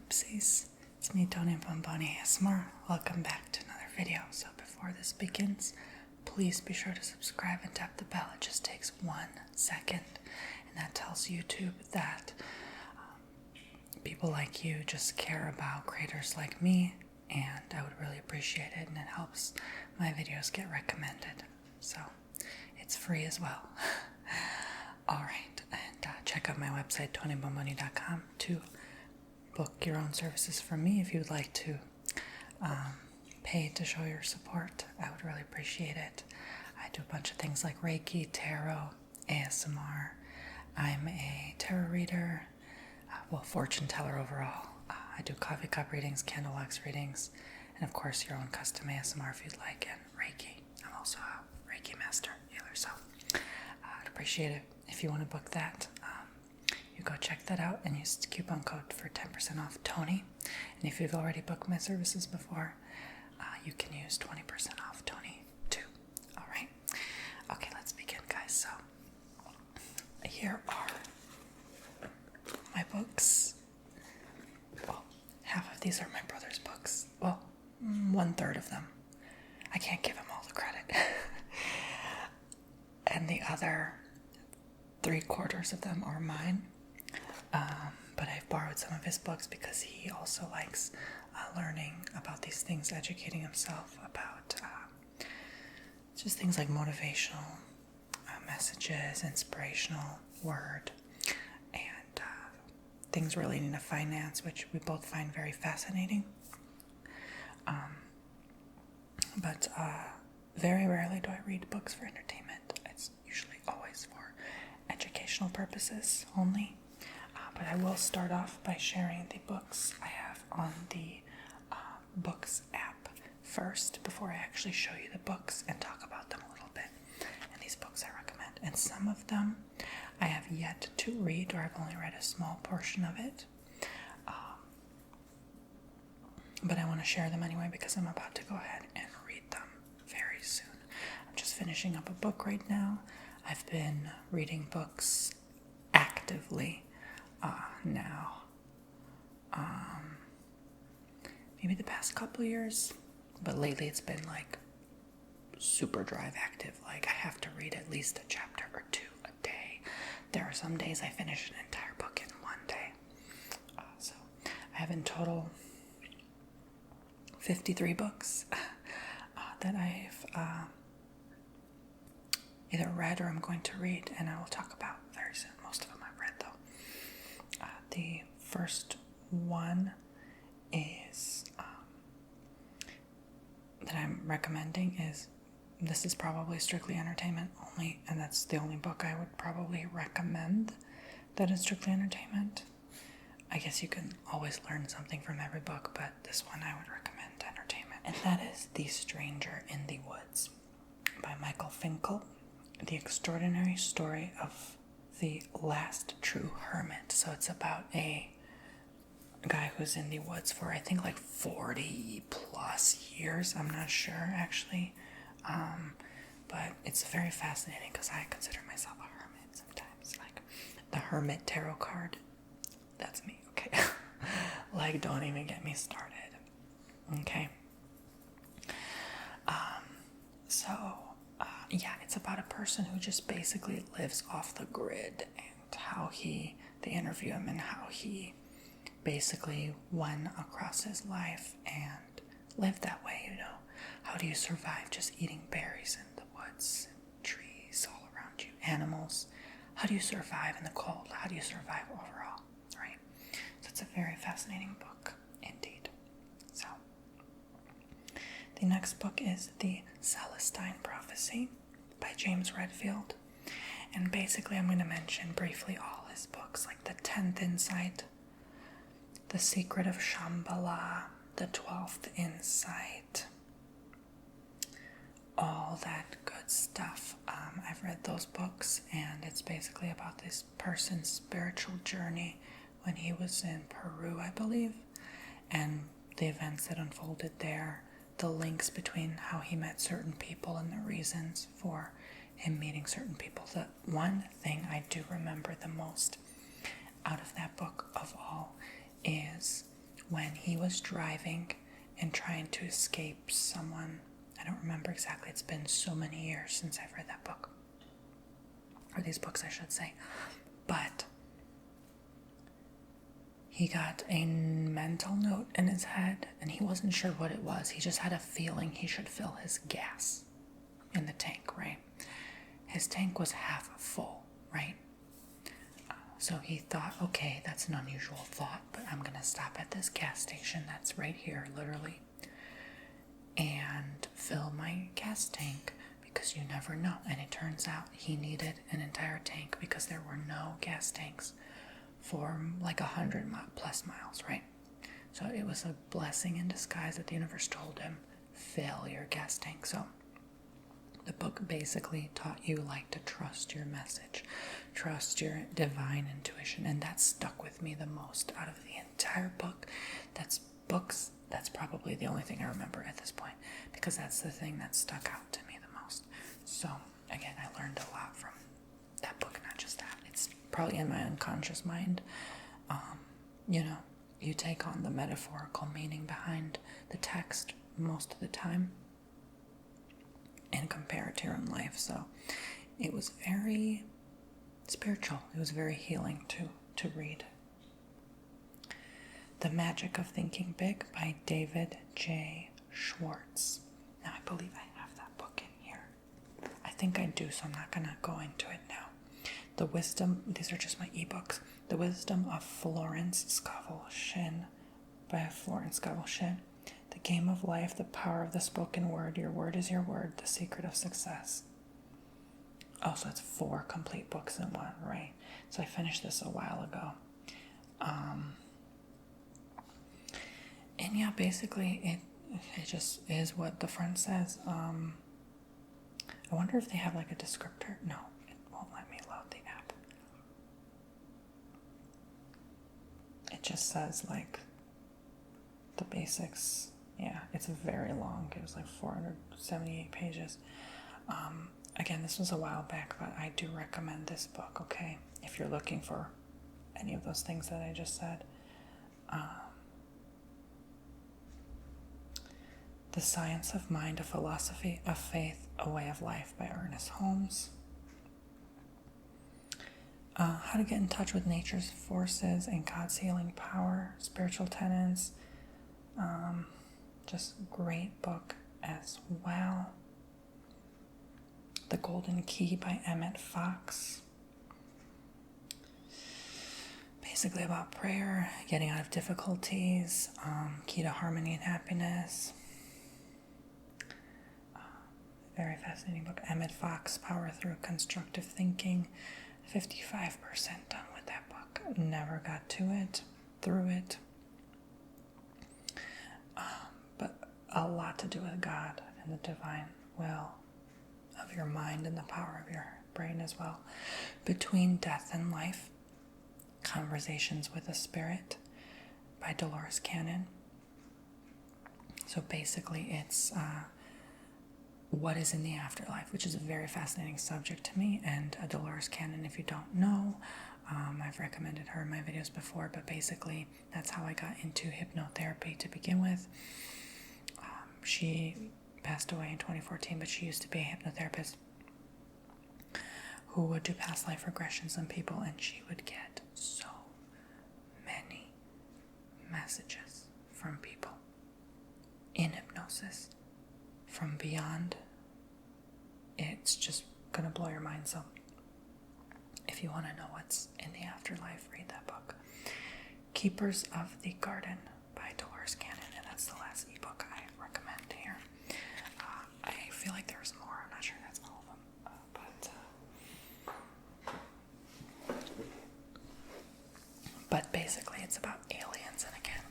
Oopsies. It's me, Tony Bomboni ASMR. Welcome back to another video. So before this begins, please be sure to subscribe and tap the bell. It just takes 1 second. And that tells YouTube that people like you just care about creators like me. And I would really appreciate it. And it helps my videos get recommended. So it's free as well. Alright. And check out my website, tonybomboni.com, to book your own services from me if you would like to pay to show your support. I would really appreciate it. I do a bunch of things like Reiki, Tarot, ASMR. I'm a tarot reader, fortune teller overall. I do coffee cup readings, candle wax readings, and of course your own custom ASMR if you'd like, and Reiki. I'm also a Reiki master healer, so I'd appreciate it if you want to book that. You go check that out and use the coupon code for 10% off Tony. And if you've already booked my services before, you can use 20% off Tony too. All right. Okay, let's begin, guys. So here are my books. Well, half of these are my brother's books. Well, 1/3 of them. I can't give him all the credit. And the other 3/4 of them are mine. But I've borrowed some of his books because he also likes learning about these things, educating himself about just things like motivational messages, inspirational word, and things relating to finance, which we both find very fascinating. But very rarely do I read books for entertainment. It's usually always for educational purposes only. But I will start off by sharing the books I have on the Books app first, before I actually show you the books and talk about them a little bit. And these books I recommend. And some of them I have yet to read, or I've only read a small portion of it. But I want to share them anyway because I'm about to go ahead and read them very soon. I'm just finishing up a book right now. I've been reading books actively now. Maybe the past couple of years, but lately it's been like super drive active. Like I have to read at least a chapter or 2 a day. There are some days I finish an entire book in 1 day. So I have in total 53 books that I've either read or I'm going to read, and I will talk about very soon. Most of them I've read, though. The first one is that I'm recommending is, this is probably strictly entertainment only, and that's the only book I would probably recommend that is strictly entertainment. I guess you can always learn something from every book, but this one I would recommend entertainment. And that is The Stranger in the Woods by Michael Finkel. The extraordinary story of the last true hermit. So it's about a guy who's in the woods for, I think, like 40 plus years. I'm not sure, actually. But it's very fascinating because I consider myself a hermit sometimes. Like the Hermit Tarot card. That's me, okay? Like, don't even get me started. Okay. Yeah, it's about a person who just basically lives off the grid, and how they interview him and how he basically went across his life and lived that way, you know. How do you survive just eating berries in the woods, trees all around you, animals? How do you survive in the cold? How do you survive overall, right? So it's a very fascinating book indeed. So the next book is The Celestine Prophecy by James Redfield. And basically I'm going to mention briefly all his books, like The 10th Insight, The Secret of Shambhala, The 12th Insight, all that good stuff. I've read those books, and it's basically about this person's spiritual journey when he was in Peru, I believe, and the events that unfolded there, the links between how he met certain people and the reasons for him meeting certain people. The one thing I do remember the most out of that book of all is when he was driving and trying to escape someone. I don't remember exactly. It's been so many years since I've read that book. Or these books, I should say. But he got a mental note in his head, and he wasn't sure what it was. He just had a feeling he should fill his gas in the tank, right? His tank was half full, right? So he thought, okay, that's an unusual thought, but I'm going to stop at this gas station that's right here, literally, and fill my gas tank, because you never know. And it turns out he needed an entire tank because there were no gas tanks for like 100 plus miles, right? So it was a blessing in disguise that the universe told him, fill your gas tank. So the book basically taught you like to trust your message, trust your divine intuition, and that stuck with me the most out of the entire book. That's probably the only thing I remember at this point, because that's the thing that stuck out to me the most. So again, I learned a lot from that book, not just that. It's probably in my unconscious mind. You take on the metaphorical meaning behind the text most of the time and compare it to your own life. So it was very spiritual. It was very healing to read. The Magic of Thinking Big by David J. Schwartz. Now, I believe I have that book in here. I think I do, so I'm not going to go into it now. The Wisdom, these are just my ebooks. The Wisdom of Florence Scovel Shinn by Florence Scovel Shinn. The Game of Life, The Power of the Spoken Word. Your word is your word. The Secret of Success. Oh, so it's 4 complete books in one, right? So I finished this a while ago. And yeah, basically it just is what the front says. I wonder if they have like a descriptor. No, it won't let me load the app. It just says like the basics. Yeah, it's very long. It was like 478 pages. Again, this was a while back, but I do recommend this book, okay? If you're looking for any of those things that I just said. The Science of Mind, A Philosophy of Faith, A Way of Life by Ernest Holmes. How to Get in Touch with Nature's Forces and God's Healing Power, Spiritual Tenets. Just great book as well. The Golden Key by Emmett Fox. Basically about prayer, getting out of difficulties, key to harmony and happiness. Very fascinating book. Emmett Fox, Power Through Constructive Thinking. 55% done with that book. Never got through it. But a lot to do with God and the divine will of your mind and the power of your brain as well. Between Death and Life, Conversations with a Spirit by Dolores Cannon. So basically it's what is in the afterlife, which is a very fascinating subject to me. And Dolores Cannon, if you don't know, I've recommended her in my videos before, but basically that's how I got into hypnotherapy to begin with. She passed away in 2014, but she used to be a hypnotherapist who would do past life regressions on people, and she would get so many messages from people in hypnosis from beyond. It's just gonna blow your mind. So if you want to know what's in the afterlife, read that book. Keepers of the Garden by Dolores Cannon, and that's the last ebook I recommend here. I feel like there's more. I'm not sure that's all of them, but basically it's about aliens. And again,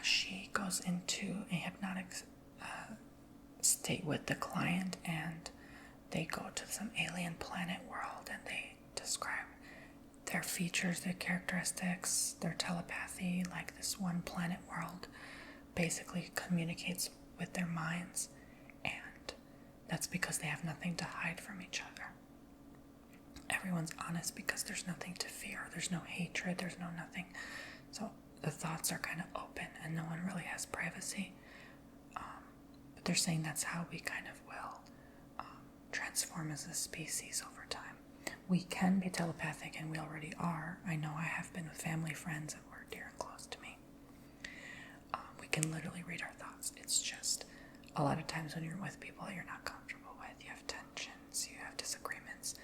she goes into a hypnotic state with the client, and they go to some alien planet world, and they describe their features, their characteristics, their telepathy. Like this one planet world basically communicates with their minds, and that's because they have nothing to hide from each other. Everyone's honest because there's nothing to fear. There's no hatred. There's no nothing. So the thoughts are kind of open and no one really has privacy. But they're saying that's how we kind of will transform as a species over time. We can be telepathic, and we already are. I know I have been with family, friends that were dear and close to me. We can literally read our thoughts. It's just a lot of times when you're with people that you're not comfortable with, you have tensions, you have disagreements.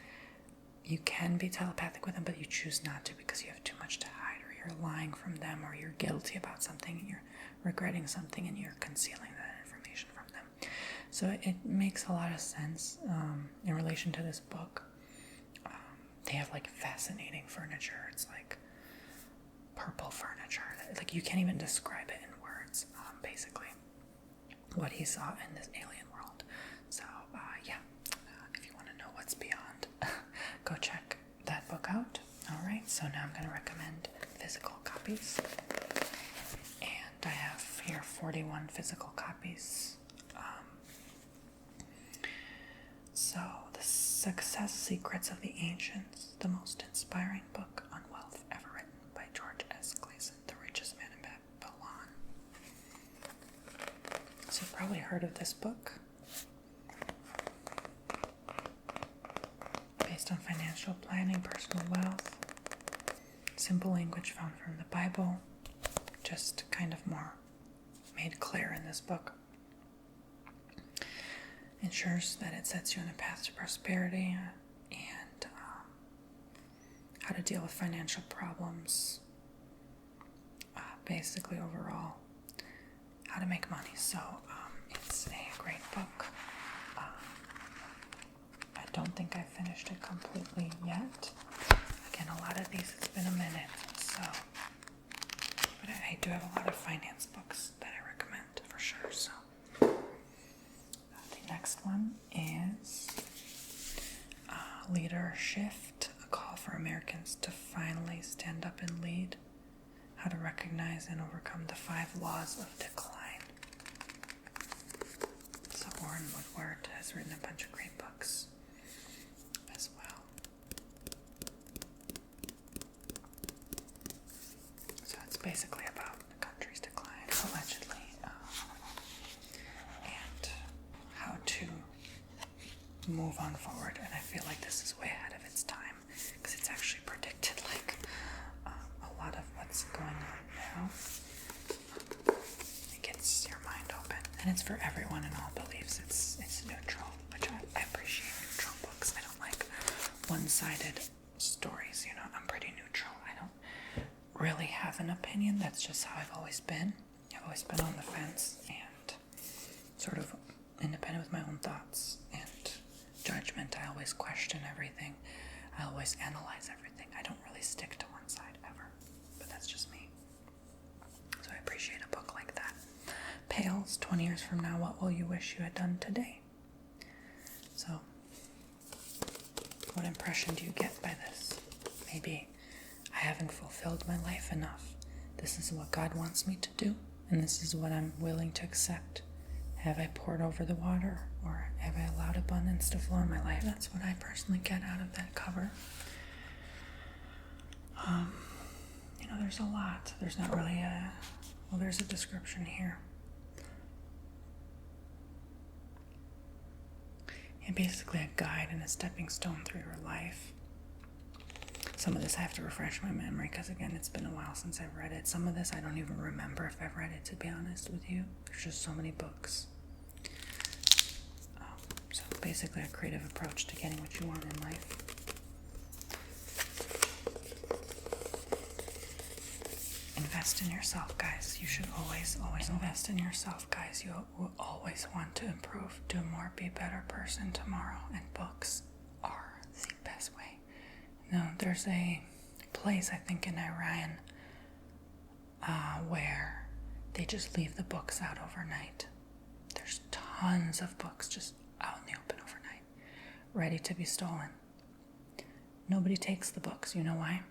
You can be telepathic with them, but you choose not to because you have too much to hide, or you're lying from them, or you're guilty about something, and you're regretting something, and you're concealing that information from them. So it makes a lot of sense in relation to this book. They have like fascinating furniture. It's like purple furniture. Like you can't even describe it in words, basically, what he saw in this alien world. So if you want to know what's beyond, go check that book out. All right, so now I'm going to recommend physical copies. And I have here 41 physical copies. So, The Success Secrets of the Ancients, the most inspiring book on wealth ever written by George S. Clason, the richest man in Babylon. So you've probably heard of this book. Based on financial planning, personal wealth, simple language found from the Bible, just kind of more made clear in this book. Ensures that it sets you on a path to prosperity and how to deal with financial problems. Basically, overall, how to make money. So it's a great book. I don't think I finished it completely yet. Again, a lot of these, it's been a minute. So, but I do have a lot of finance books that I recommend for sure. So. Next one is Leader Shift, a call for Americans to finally stand up and lead, how to recognize and overcome the 5 laws of decline. So Warren Woodward has written a bunch of great books as well. So it's basically about the country's decline, allegedly. To move on forward, and I feel like this is way ahead of its time because it's actually predicted like a lot of what's going on now. It gets your mind open, and it's for everyone in all beliefs. It's neutral, which I appreciate neutral books. I don't like one-sided stories. I'm pretty neutral. I don't really have an opinion. That's just how I've always been. I've always been on the fence and sort of independent with my own thoughts and judgment. I always question everything. I always analyze everything. I don't really stick to one side ever, but that's just me. So I appreciate a book like that. Pales, 20 years from now, what will you wish you had done today? So, what impression do you get by this? Maybe I haven't fulfilled my life enough. This is what God wants me to do, and this is what I'm willing to accept. Have I poured over the water, or have I allowed abundance to flow in my life? That's what I personally get out of that cover. There's a lot. There's not really there's a description here. And basically a guide and a stepping stone through your life. Some of this I have to refresh my memory because, again, it's been a while since I've read it. Some of this I don't even remember if I've read it, to be honest with you. There's just so many books. So basically a creative approach to getting what you want in life. Invest in yourself, guys. You should always invest in yourself, guys. You will always want to improve, do more, be a better person tomorrow. And books are the best way. There's a place, I think, in Iran where they just leave the books out overnight. There's tons of books just out in the open overnight, ready to be stolen. Nobody takes the books. You know why?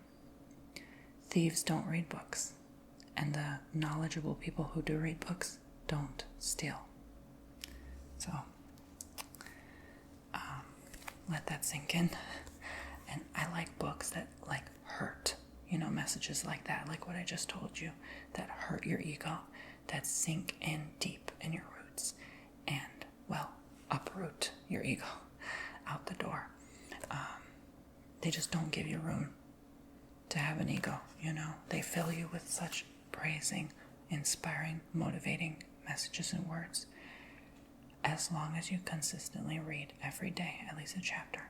Thieves don't read books. And the knowledgeable people who do read books don't steal. So, let that sink in. And I like books that hurt. messages like that, like what I just told you, that hurt your ego, that sink in deep in your roots and, well, uproot your ego out the door. They just don't give you room to have an ego, They fill you with such praising, inspiring, motivating messages and words. As long as you consistently read every day, at least a chapter,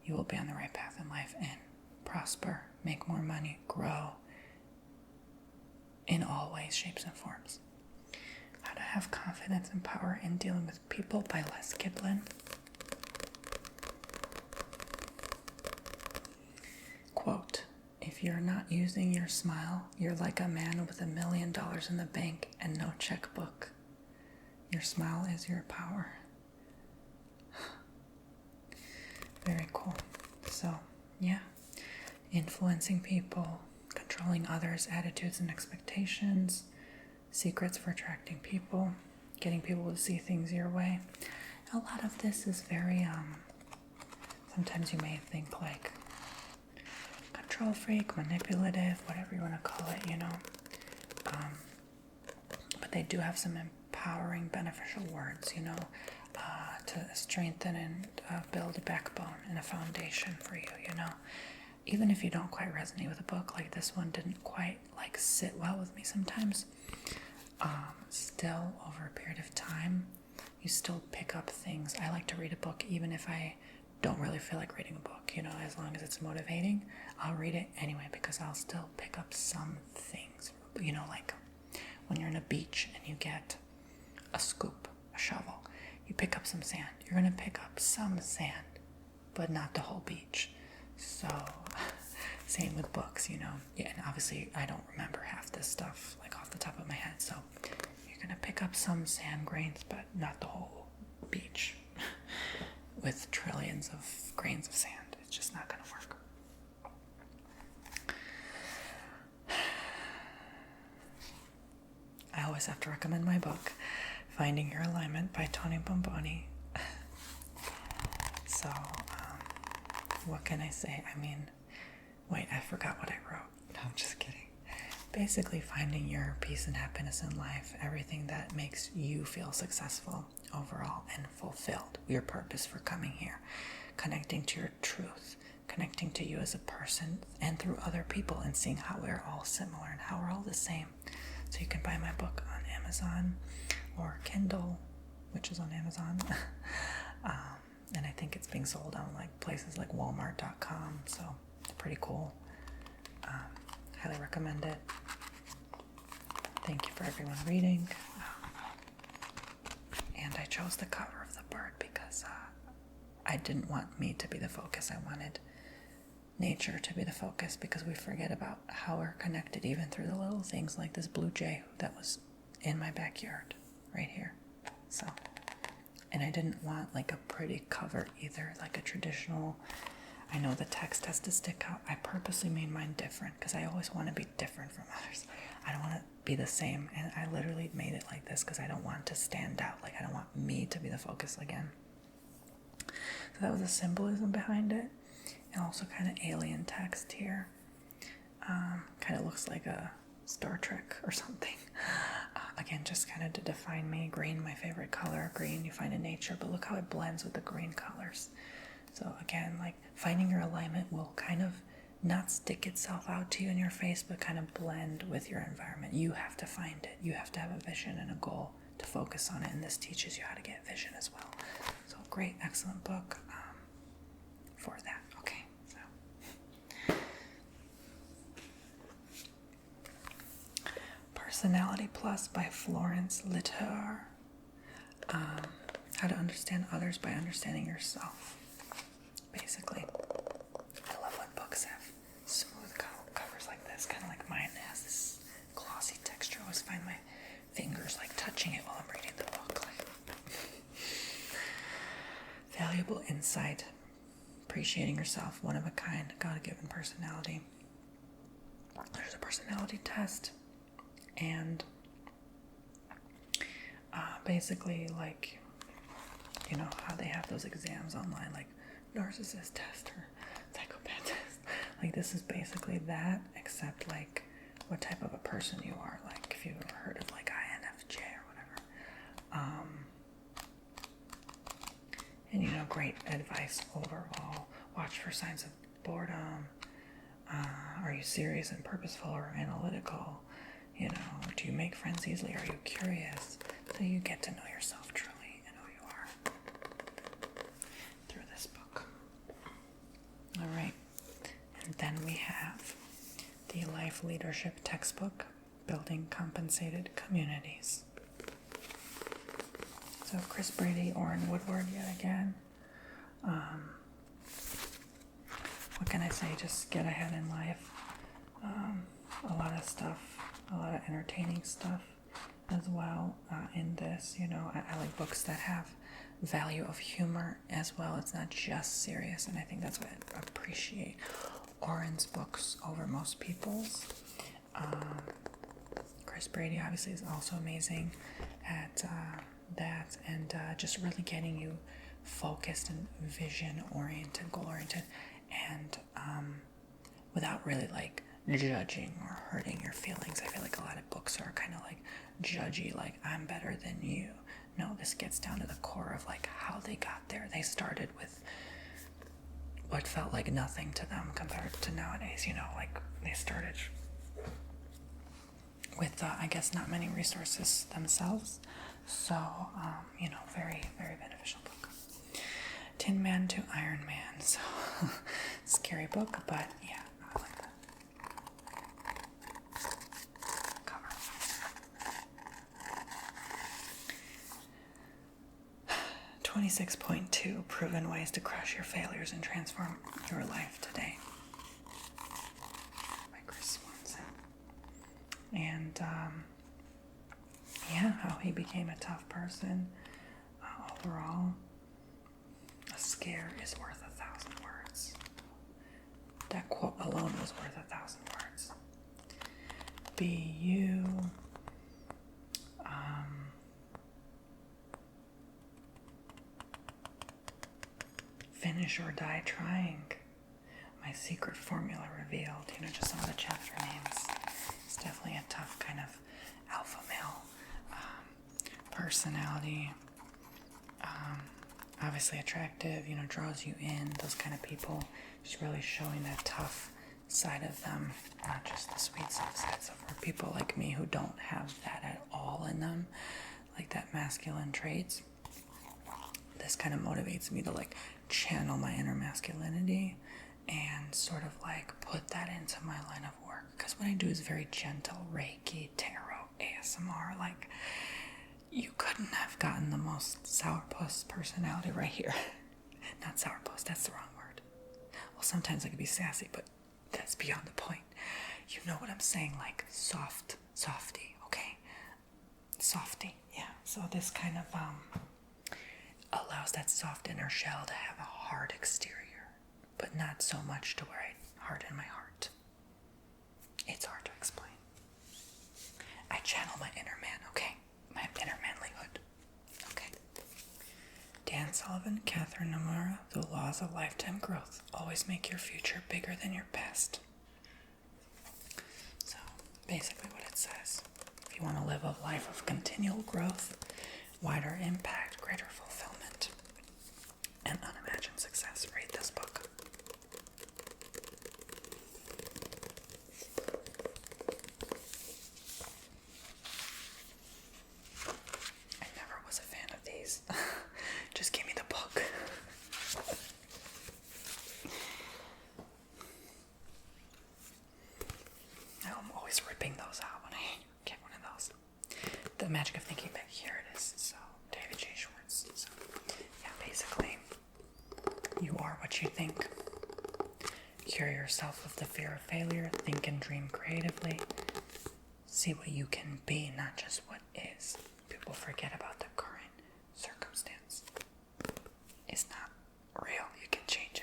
you will be on the right path in life and prosper, make more money, grow in all ways, shapes, and forms. How to Have Confidence and Power in Dealing with People by Les Giblin. Quote, if you're not using your smile, you're like a man with $1 million in the bank and no checkbook. Your smile is your power. Very cool. So, yeah. Influencing people, controlling others' attitudes and expectations, secrets for attracting people, getting people to see things your way. A lot of this is very, sometimes you may think like control freak, manipulative, whatever you want to call it, but they do have some empowering, beneficial words, to strengthen and build a backbone and a foundation for you, Even if you don't quite resonate with a book, like this one didn't quite sit well with me sometimes, still over a period of time, you still pick up things. I like to read a book even if I don't really feel like reading a book, as long as it's motivating, I'll read it anyway because I'll still pick up some things, like when you're in a beach and you get a scoop, a shovel, you pick up some sand. You're going to pick up some sand, but not the whole beach. So, same with books, Yeah, and obviously I don't remember half this stuff, off the top of my head. So, you're going to pick up some sand grains, but not the whole beach with trillions of grains of sand. It's just not going to work. I always have to recommend my book, Finding Your Alignment by Tony Bomboni. So, what can I say? Wait, I forgot what I wrote. No, I'm just kidding. Basically, finding your peace and happiness in life, everything that makes you feel successful overall and fulfilled, your purpose for coming here, connecting to your truth, connecting to you as a person and through other people and seeing how we're all similar and how we're all the same. So you can buy my book on Amazon or Kindle, which is on Amazon. And I think it's being sold on places like Walmart.com. So it's pretty cool. Highly recommend it. Thank you for everyone reading. And I chose the cover of the bird because I didn't want me to be the focus. I wanted nature to be the focus because we forget about how we're connected even through the little things like this blue jay that was in my backyard right here. So, and I didn't want a pretty cover either, a traditional. I know the text has to stick out. I purposely made mine different because I always want to be different from others. I don't want to be the same, and I literally made it like this because I don't want to stand out. I don't want me to be the focus again. So that was the symbolism behind it, and also kind of alien text here. Kind of looks like a Star Trek or something. Again, just kind of to define me. Green, my favorite color. Green you find in nature, but look how it blends with the green colors. So again, finding your alignment will kind of not stick itself out to you in your face, but kind of blend with your environment. You have to find it. You have to have a vision and a goal to focus on it, and this teaches you how to get vision as well. So great, excellent book for that. Okay, so Personality Plus by Florence Litteur. How to understand others by understanding yourself. Basically, I love when books have smooth covers like this, kind of like mine has this glossy texture. I always find my fingers touching it while I'm reading the book. Valuable insight, appreciating yourself, one of a kind, God-given personality. There's a personality test, and basically, how they have those exams online, narcissist test or psychopath test. Like, this is basically that, except like what type of a person you are. Like, if you've ever heard of like INFJ or whatever. And, you know, great advice overall. Watch for signs of boredom. Are you serious and purposeful or analytical? You know, do you make friends easily? Are you curious? So you get to know yourself truly and who you are through this book. All right. And then we have the Life Leadership Textbook, Building Compensated Communities. So Chris Brady, Orrin Woodward yet again. What can I say? Just get ahead in life. A lot of stuff, a lot of entertaining stuff as well in this. You know, I like books that have value of humor as well. It's not just serious, and I think that's what I appreciate Orrin's books over most people's. Chris Brady obviously is also amazing at that, and just really getting you focused and vision-oriented, goal-oriented, and without really like judging or hurting your feelings. I feel like a lot of books are kind of like judgy, like I'm better than you. No, this gets down to the core of like how they got there. They started with what felt like nothing to them compared to nowadays, you know, like they started with, I guess, not many resources themselves. So, you know, very, very beneficial book. Tin Man to Iron Man. So, scary book, but yeah, I like that. Cover. 26.2 Proven Ways to Crush Your Failures and Transform Your Life Today. By Chris Schwartz. And, yeah, how he became a tough person overall. A scare is worth 1,000 words. That quote alone was worth 1,000 words. Be you. Finish or die trying. My secret formula revealed. You know, just some of the chapter names. It's definitely a tough kind of alpha male personality. Obviously attractive, you know, draws you in, those kind of people. Just really showing that tough side of them, not just the sweet soft side. So for people like me who don't have that at all in them, like that masculine traits, this kind of motivates me to like channel my inner masculinity and sort of like put that into my line of work. Because what I do is very gentle, Reiki, tarot, ASMR. Like, you couldn't have gotten the most sourpuss personality right here. Not sourpuss, that's the wrong word. Well, sometimes I could be sassy, but that's beyond the point. You know what I'm saying, like softy, okay? Softy, yeah. So this kind of allows that soft inner shell to have a hard exterior, but not so much to where I harden my heart. It's hard to explain. I channel my inner man, okay? My inner manlyhood. Okay. Dan Sullivan, Catherine Nomura, The Laws of Lifetime Growth. Always make your future bigger than your past. So, basically what it says. If you want to live a life of continual growth, wider impact, greater fulfillment, and unimagined success, read this book. Just give me the book. I'm always ripping those out when I get one of those. The Magic of Thinking Big, here it is. So, David J. Schwartz. So, yeah, basically, you are what you think. Cure yourself of the fear of failure. Think and dream creatively. See what you can be, not just what is. People forget about the current circumstance. It's not real. You can change it.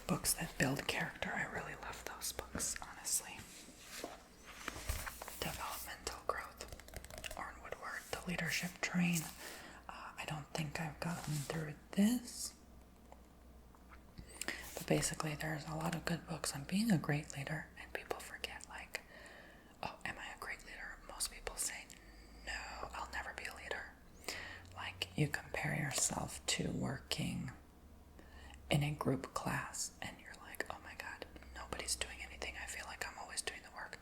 Books that build character. I really love those books, honestly. Developmental Growth. Orrin Woodward. The Leadership Train. I don't think I've gotten through this. But basically, there's a lot of good books on being a great leader, and people forget, like, oh, am I a great leader? Most people say, no, I'll never be a leader. Like, you compare yourself to working in a group class, and you're like, oh my God, nobody's doing anything. I feel like I'm always doing the work.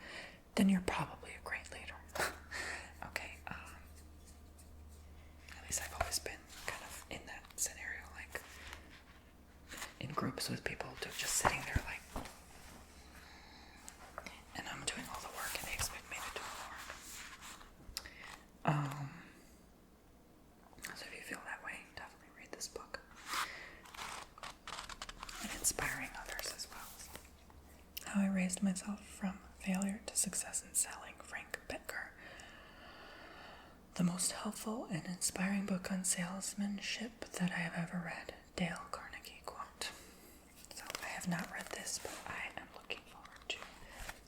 Then you're probably a great leader. Okay, at least I've always been kind of in that scenario, like in groups with people just sitting there like, and I'm doing all the work and they expect me to do the work. So if you feel that way, definitely read this book. And inspiring others as well. How I Raised Myself from Failure to Success in Selling, Frank Bettger. The most helpful and inspiring book on salesmanship that I have ever read. Dale Carnegie quote. So I have not read this, but I am looking forward to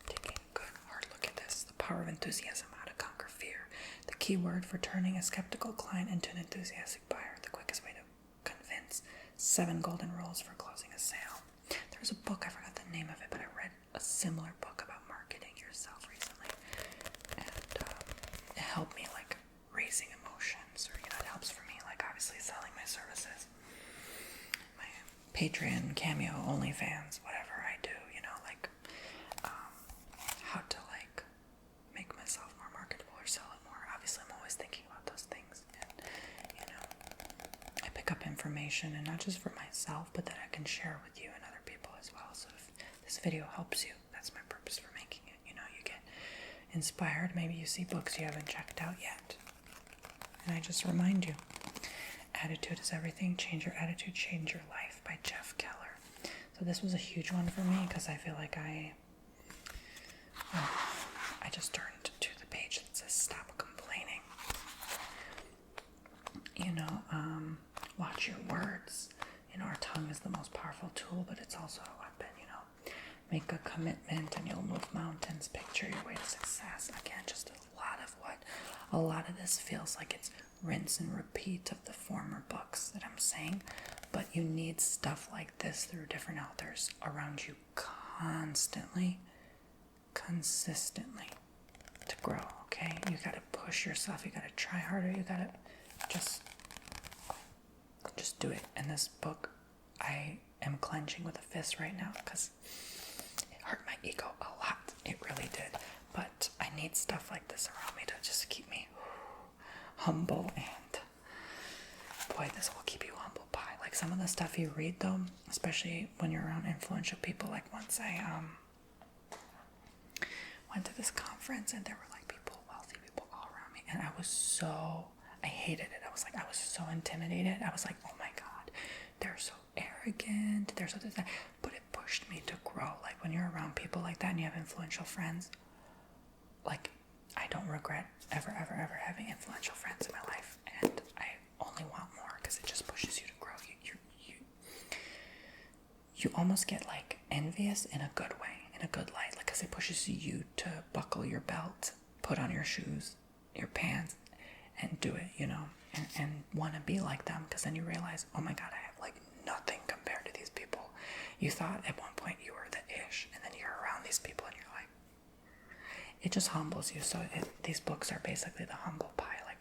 taking a good hard look at this. The Power of Enthusiasm, How to Conquer Fear. The key word for turning a skeptical client into an enthusiastic buyer. The quickest way to convince. 7 golden rules for closing a sale. There was a book, I forgot the name of it, but I read a similar book about marketing yourself recently. And it helped me, like, raising emotions, or, it helps for me, like, obviously selling my services, my Patreon, Cameo, OnlyFans, whatever I do, like, how to, like, make myself more marketable or sell it more. Obviously, I'm always thinking about those things, and, I pick up information, and not just for myself, but that I can share with you and other people as well. So if this video helps you, that's my purpose for making it. You get inspired. Maybe you see books you haven't checked out yet. And I just remind you, attitude is everything. Change your attitude, change your life, by Jeff Keller. So this was a huge one for me because I feel like I just turned to the page that says stop complaining. Watch your words. Our tongue is the most powerful tool, but it's also a weapon. Make a commitment and you'll move mountains. Picture your way to success. Again, just a lot of this feels like it's rinse and repeat of the former books that I'm saying, but you need stuff like this through different authors around you consistently to grow, okay? You gotta push yourself, you gotta try harder, you gotta just do it. And this book, I am clenching with a fist right now because it hurt my ego a lot. It really did. But I need stuff like this around me to just keep me humble, and boy, this will keep you humble pie. Like some of the stuff you read though, especially when you're around influential people, like once I went to this conference and there were like wealthy people all around me, and I hated it. I was so intimidated. I was like, oh my God, they're so arrogant, they're so this, that. But it pushed me to grow. Like when you're around people like that and you have influential friends, like I don't regret ever having influential friends in my life, and I only want more because it just pushes you to grow. You almost get like envious in a good way, in a good light, like because it pushes you to buckle your belt, put on your shoes, your pants, and do it, and want to be like them, because then you realize, oh my God, I have like nothing compared to these people. You thought at one point you were the ish, and then you're around these people and you're like, it just humbles you. So these books are basically the humble pie. Like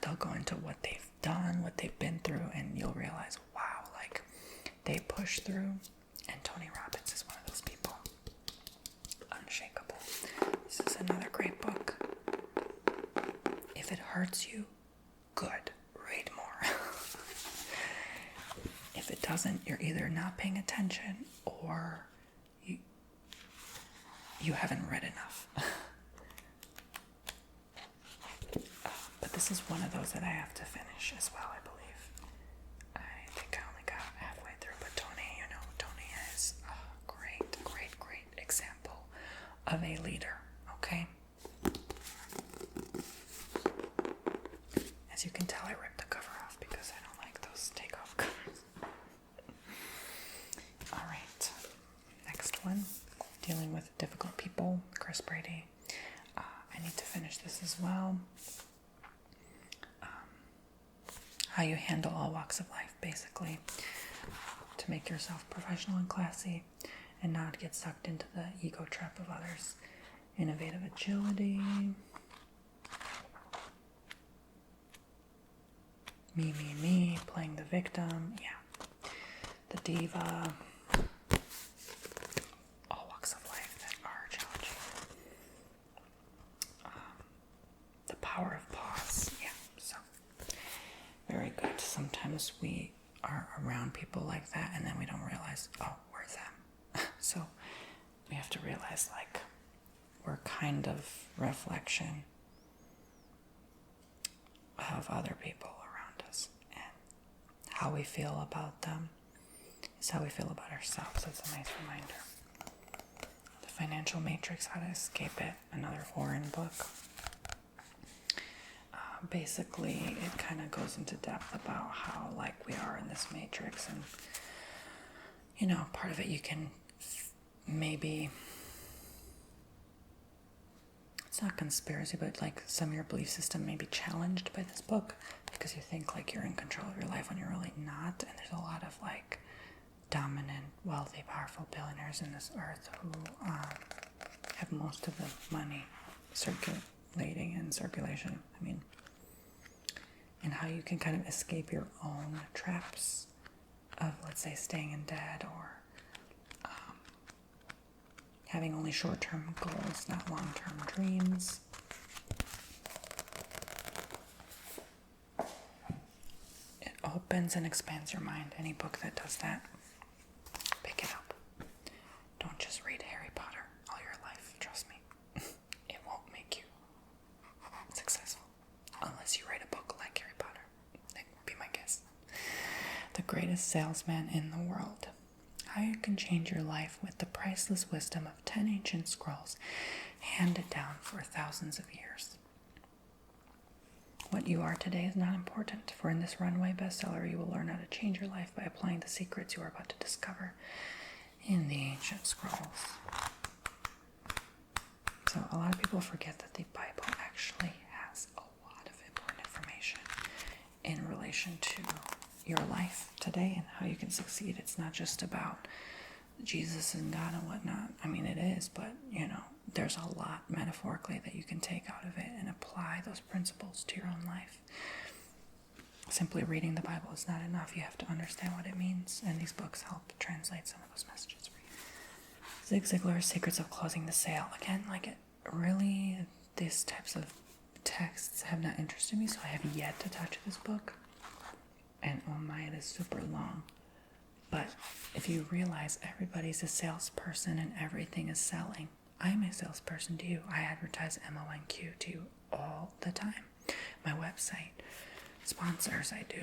they'll go into what they've done, what they've been through, and you'll realize, wow, like they push through. And Tony Robbins is one of those people. Unshakable. This is another great book. If it hurts you, good. Read more. If it doesn't, you're either not paying attention or you haven't read enough. But this is one of those that I have to finish as well, I believe. I think I only got halfway through, but Tony is a great example of a leader, okay? As you can tell, I ripped the cover off because I don't like those takeoff covers. All right, next one, dealing with difficult people, Chris Brady. I need to finish this as well. How how you handle all walks of life, basically, to make yourself professional and classy and not get sucked into the ego trap of others. Innovative agility. Me, playing the victim. Yeah. The diva. All walks of life that are challenging. The power of pause. Yeah, so very good. Sometimes we are around people like that and then we don't realize, oh, we're them. So we have to realize, like, we're kind of reflection of other people around us, and how we feel about them is how we feel about ourselves. That's a nice reminder. The Financial Matrix, How to Escape It, another foreign book. Basically, it kind of goes into depth about how, like, we are in this matrix, and, you know, part of it you can maybe, it's not conspiracy, but like some of your belief system may be challenged by this book because you think like you're in control of your life when you're really not. And there's a lot of like dominant, wealthy, powerful billionaires in this earth who have most of the money circulating in circulation. I mean, and how you can kind of escape your own traps of, let's say, staying in debt or having only short-term goals, not long-term dreams. It opens and expands your mind. Any book that does that, pick it up. Don't just read Harry Potter all your life. Trust me. It won't make you successful unless you write a book like Harry Potter. That would be my guess. The Greatest Salesman in the World. How you can change your life with the priceless wisdom of 10 ancient scrolls handed down for thousands of years. What you are today is not important, for in this runway bestseller you will learn how to change your life by applying the secrets you are about to discover in the ancient scrolls. So a lot of people forget that the Bible actually has a lot of important information in relation to your life today and how you can succeed. It's not just about Jesus and God and whatnot. I mean, it is, but, you know, there's a lot metaphorically that you can take out of it and apply those principles to your own life. Simply reading the Bible is not enough. You have to understand what it means, and these books help translate some of those messages for you. Zig Ziglar's Secrets of Closing the Sale. Again, like, it really, these types of texts have not interested me, so I have yet to touch this book. And oh my, it is super long. But if you realize everybody's a salesperson and everything is selling, I'm a salesperson to you. I advertise MONQ to you all the time. My website, sponsors I do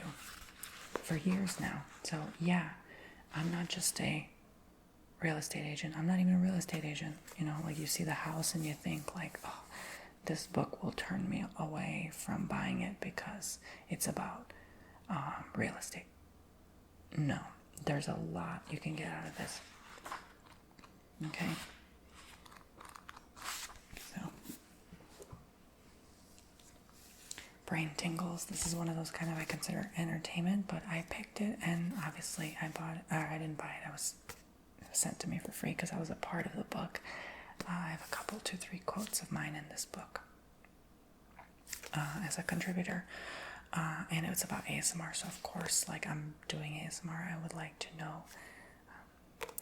for years now. So yeah, I'm not just a real estate agent. I'm not even a real estate agent. You know, like you see the house and you think like, oh, this book will turn me away from buying it because it's about real estate. No, there's a lot you can get out of this. Okay. So, Brain Tingles. This is one of those kind of, I consider entertainment, but I picked it and obviously I bought it. I didn't buy it. It was sent to me for free because I was a part of the book. I have a couple, 2-3 quotes of mine in this book as a contributor. And it's about ASMR, so of course, like, I'm doing ASMR, I would like to know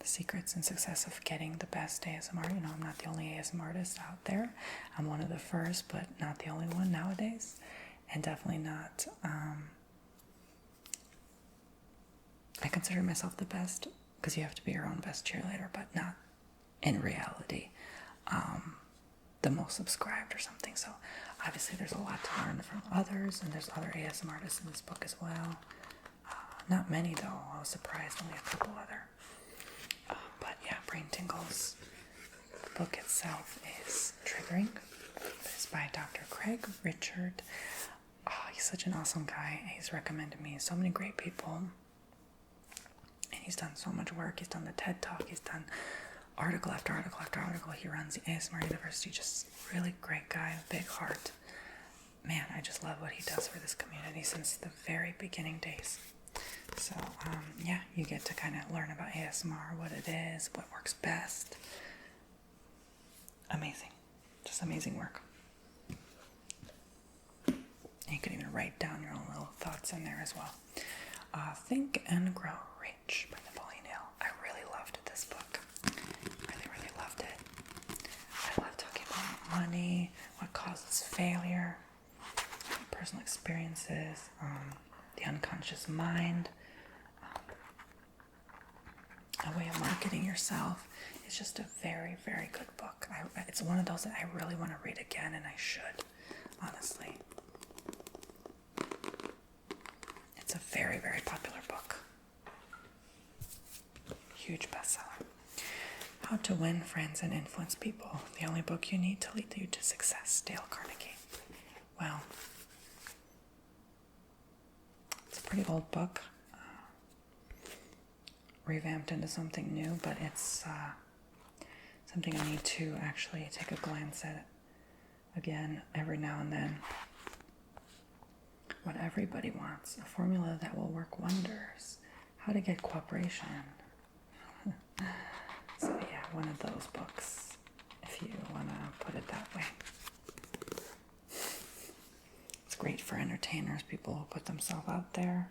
the secrets and success of getting the best ASMR. You know, I'm not the only ASMR artist out there. I'm one of the first, but not the only one nowadays, and definitely not, I consider myself the best, because you have to be your own best cheerleader, but not in reality the most subscribed or something. So obviously there's a lot to learn from others, and there's other ASMR artists in this book as well. Not many though. I was surprised, only a couple other. But yeah, Brain Tingles. The book itself is triggering. It's by Dr. Craig Richard. Oh, he's such an awesome guy. He's recommended me so many great people. And he's done so much work. He's done the TED Talk. He's done article after article after article. He runs the ASMR University. Just really great guy, big heart. man, I just love what he does for this community since the very beginning days. So, yeah, you get to kind of learn about ASMR, what it is, what works best. Amazing. Just amazing work. You can even write down your own little thoughts in there as well. Think and Grow Rich by Polyneil. I really loved this book. Really, really loved it. I love talking about money, what causes failure, personal experiences, the unconscious mind, a way of marketing yourself. It's just a very, very good book. It's one of those that I really want to read again, and I should, honestly. It's a very, very popular book. Huge bestseller. How to Win Friends and Influence People. The Only Book You Need to Lead You to Success. Dale Carnegie. Well, it's a pretty old book. Revamped into something new, but it's something I need to actually take a glance at again every now and then. What everybody wants, a formula that will work wonders. How to get cooperation. So yeah, one of those books, if you want to put it that way. It's great for entertainers, people who put themselves out there.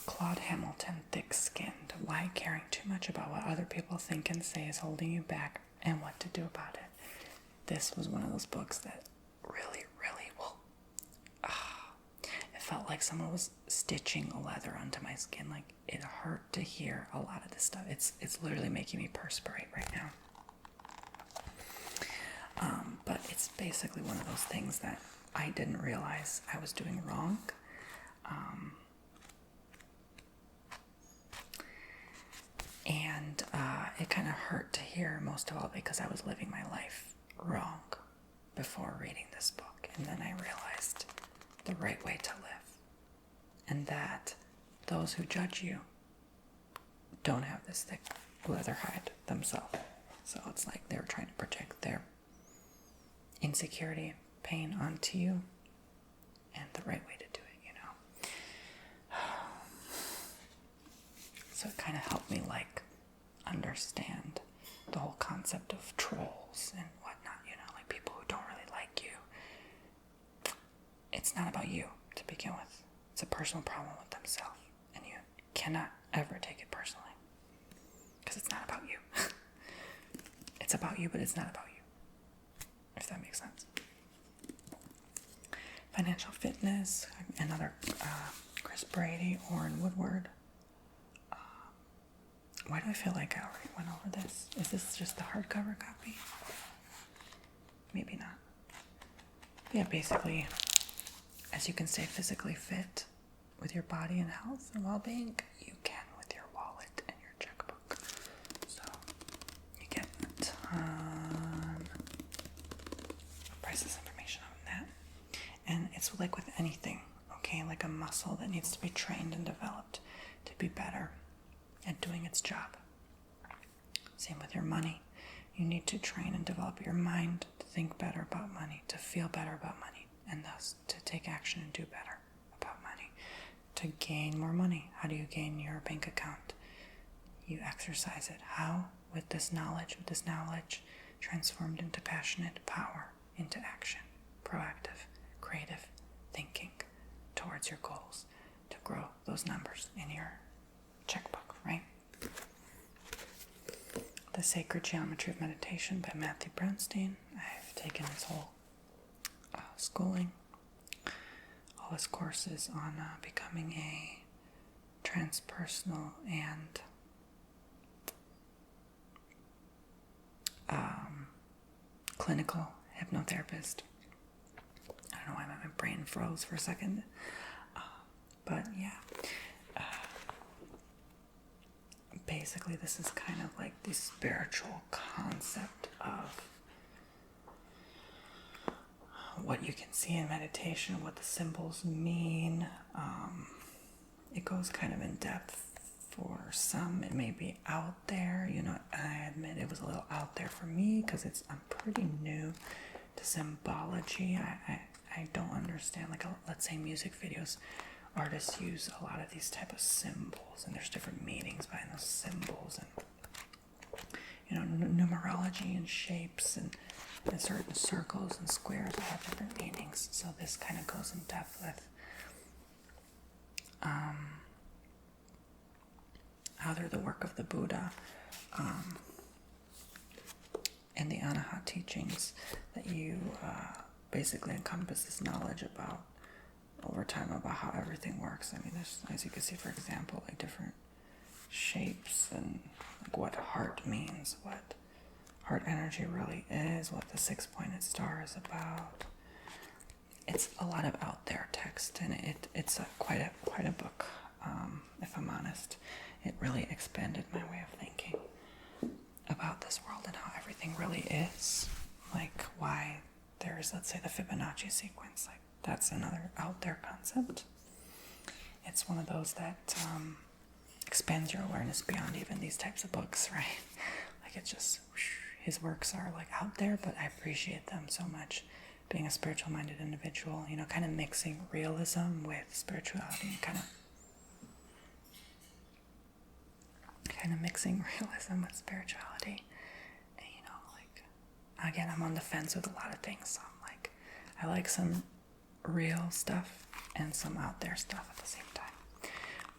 Claude Hamilton, Thick-Skinned. Why caring too much about what other people think and say is holding you back, and what to do about it. This was one of those books that really, really it felt like someone was stitching a leather onto my skin. Like, it hurt to hear a lot of this stuff. It's literally making me perspirate right now. But it's basically one of those things that I didn't realize I was doing wrong. And it kind of hurt to hear, most of all because I was living my life wrong before reading this book. And then I realized the right way to live. And that those who judge you don't have this thick leather hide themselves. So it's like they were trying to project their insecurity, pain onto you. And the right way to do it, you know. So it kind of helped me understand the whole concept of trolls and whatnot, you know, like people who don't really like you. It's not about you to begin with. It's a personal problem with themselves, and you cannot ever take it personally because it's not about you. It's about you, but it's not about you, if that makes sense. Financial Fitness, another Chris Brady, Orrin Woodward. Why do I feel like I already went over this? Is this just the hardcover copy? Maybe not. Yeah, basically, as you can stay physically fit with your body and health and well-being, you can with your wallet and your checkbook. So you get a ton of priceless information on that. And it's like with anything, okay? Like a muscle that needs to be trained and developed to be better at doing its job. Same with your money. You need to train and develop your mind to think better about money, to feel better about money, and thus to take action and do better about money, to gain more money. How do you gain your bank account? You exercise it. How? With this knowledge transformed into passionate power, into action, proactive, creative thinking towards your goals, to grow those numbers in your checkbook, right? The Sacred Geometry of Meditation by Matthew Bronstein. I've taken his whole schooling, all his courses on becoming a transpersonal and clinical hypnotherapist. I don't know why my brain froze for a second, but yeah. Basically, this is kind of like the spiritual concept of what you can see in meditation, what the symbols mean. It goes kind of in depth for some. It may be out there, you know. I admit it was a little out there for me because I'm pretty new the symbology. I don't understand. Like, let's say music videos, artists use a lot of these type of symbols, and there's different meanings behind those symbols, and numerology and shapes and certain circles and squares all have different meanings. So this kind of goes in depth with how they're the work of the Buddha, and the Anahat teachings, that you basically encompass this knowledge about over time about how everything works. I mean, there's, as you can see, for example, like different shapes and like what heart means, what heart energy really is, what the six-pointed star is about. It's a lot of out there text, and it's quite a book. If I'm honest, it really expanded my way of thinking about this world and how everything really is. Like why there's, let's say, the Fibonacci sequence. Like that's another out there concept. It's one of those that expands your awareness beyond even these types of books, right? Like it's just, his works are like out there, but I appreciate them so much. Being a spiritual minded individual, kind of mixing realism with spirituality, and kind of mixing realism with spirituality. And like, again, I'm on the fence with a lot of things. So I'm like, I like some real stuff and some out there stuff at the same time.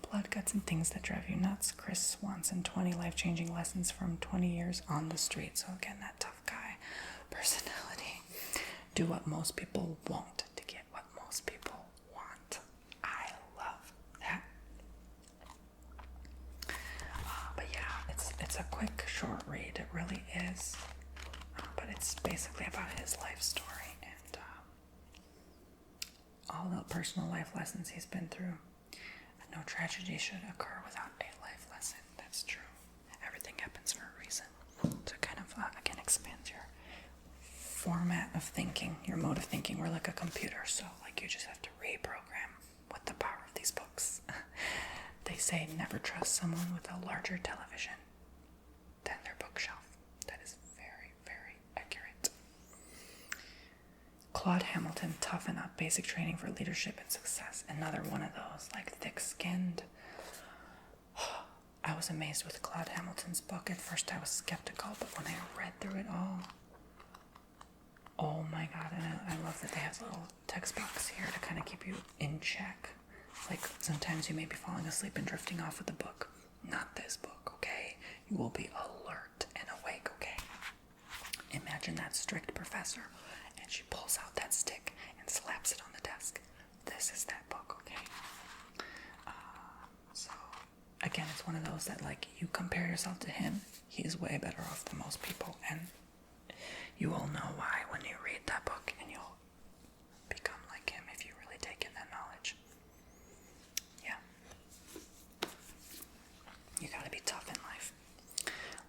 Blood, Guts, and Things That Drive You Nuts. Chris Swanson, 20 life-changing lessons from 20 years on the street. So again, that tough guy personality. Do what most people won't to get what most people want. I love that. But yeah, it's a quick, short read. It really is. But it's basically about his life story and all the personal life lessons he's been through. And no tragedy should occur without a life lesson. That's true. Everything happens for a reason. So it kind of, again, expands your format of thinking, your mode of thinking. We're like a computer, so like you just have to reprogram with the power of these books. They say never trust someone with a larger television than their bookshelf. That is very, very accurate. Claude Hamilton, Toughen Up, Basic Training for Leadership and Success. Another one of those, like thick-skinned. I was amazed with Claude Hamilton's book. At first I was skeptical, but when I read through it all, oh my God, and I love that they have a little text box here to kind of keep you in check. Like sometimes you may be falling asleep and drifting off with the book. Not this book, okay? You will be alert and awake, okay? Imagine that strict professor, and she pulls out that stick and slaps it on the desk. This is that book, okay? So, again, it's one of those that, like, you compare yourself to him, he's way better off than most people, and you will know why when you read that book, and you'll become like him if you really take in that knowledge. Yeah. You gotta be tough in life.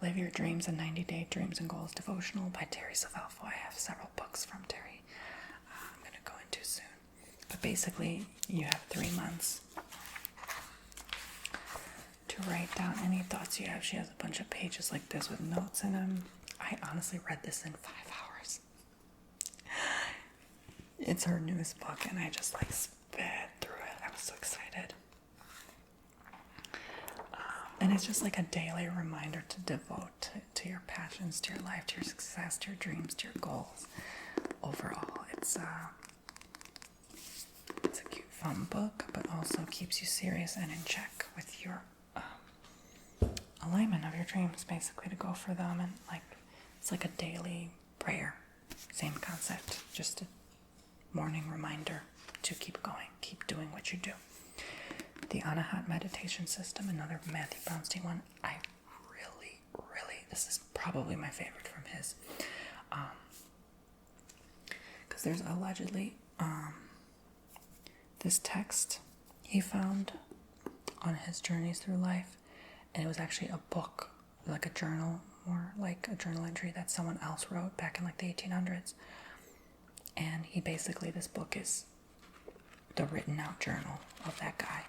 Live Your Dreams, a 90-Day Dreams and Goals Devotional by Terry Savalfo. I have several books from Terry I'm gonna go into soon. But basically, you have 3 months to write down any thoughts you have. She has a bunch of pages like this with notes in them. I honestly read this in 5 hours. It's her newest book, and I just like sped through it. I was so excited. And it's just like a daily reminder to devote to your passions, to your life, to your success, to your dreams, to your goals. Overall, it's a cute, fun book, but also keeps you serious and in check with your alignment of your dreams, basically, to go for them. And like, it's like a daily prayer. Same concept, just a morning reminder to keep going, keep doing what you do. The Anahat meditation system, another Matthew Bronstein one. I really, this is probably my favorite from his. Because there's allegedly this text he found on his journeys through life, and it was actually a book, like a journal, more like a journal entry that someone else wrote back in like the 1800s. And he basically, this book is the written out journal of that guy.